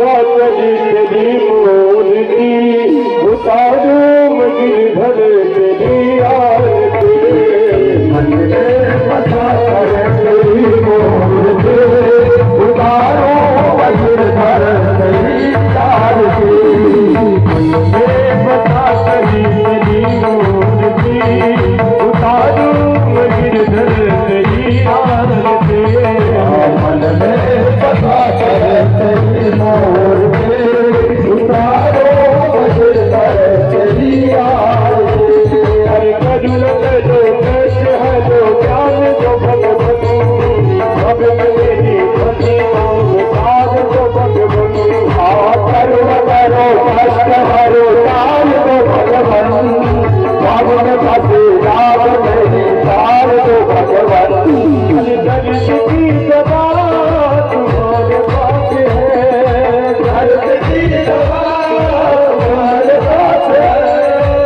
करी तेरी मूर्ति उतारो गिरधर तेरी आरती मन में बसा कर तेरी मूर्ति उतारो गिरधर तेरी आरती मन में बसा करी तेरी मूर्ति उतारो गिरधर तेरी आरती मन में बसा कर तेरी मूर्ति उतारो गिरधर तेरी आरती हर करुण जो कष्ट है जो ज्ञान जो भगवन अब मेरी भक्ति साध जो भगवन करुण करो कष्ट हरो ज्ञान जो भगवन भावन भसे राम मेरी सार जो भगवन दर्श की सदा तुम्हारे पास है दर्श की सदा तुम्हारे पास है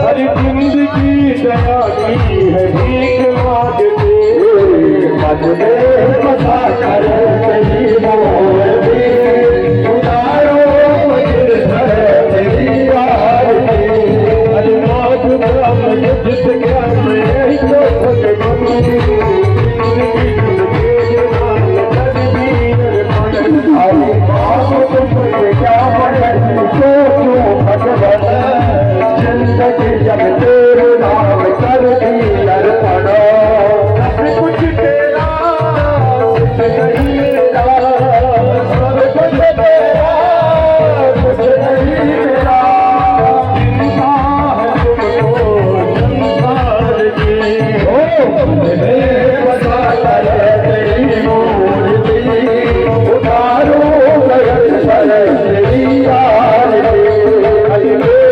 हर जिंदगी दया की है भीख मांगते मन में बसा कर तेरी मूर्ति उतारो गिरधर तेरी आरती हर नाथ ब्रह्म जित ज्ञान में तो भगवान जिंदगी जुगे नाम तदबीर मन हरि बाप तुम क्या मन सोचो भगवान जिंदगी जब तेरे नाम कर दी अर्पण सब कुछ तेरा कुछ नहीं मेरा सब कुछ तेरा कुछ नहीं मेरा चिंता है तुमको संसार की मेरे बसा कर तेरी मूर्ति उतारो गिरधर तेरी आरती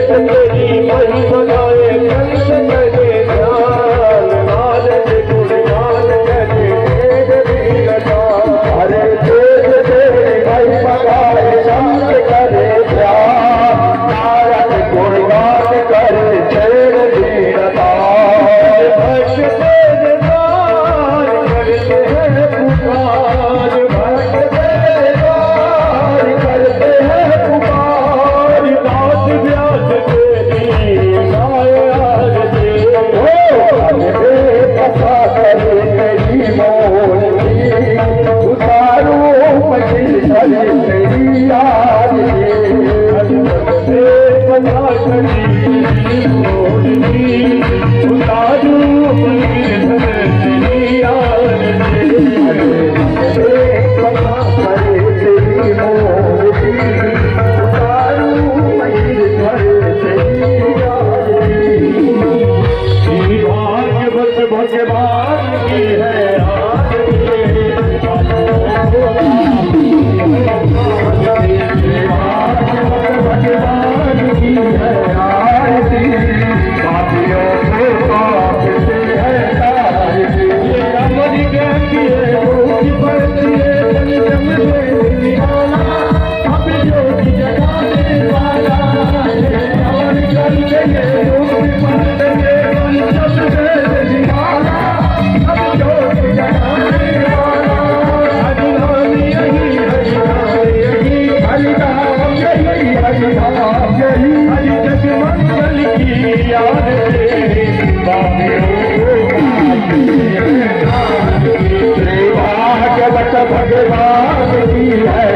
तेरी महिमा गाए कंस करे ध्यान नारद गुणगान करे वेद भी लगा हरे तेज तेरी महिमा गाए कंस करे ध्यान नारद गुणगान करे वेद भी लगा भक्त तेज दार करते हैं पुकार भक्त तेज दार करते हैं पुकार दास व्यास तेरी गाय आरती बसा कर तेरी मूर्ति उतारो गिरधर तेरी आरती बसा करी तेरी मूर्ति उतारो गिरधर तेरी आरती बसा कर तेरी मूर्ति उतारो गिरधर तेरी आरती भाग्यवत भगवान की है भगवान की है आरती पापियों से पाप से है तारती ये अमर गंगी है भूख पड़ती है पंचम से निवाला अब ज्योति जगाने वाला अमर गंगी है भूख पड़ती है पंचम से निवाला अब ज्योति जगाने वाला हरिनाम यही हरिनाम यही हरिनाम यही हरिनाम यही हरि जग मंगल की याद तेरी भाग्यवत भगवान की है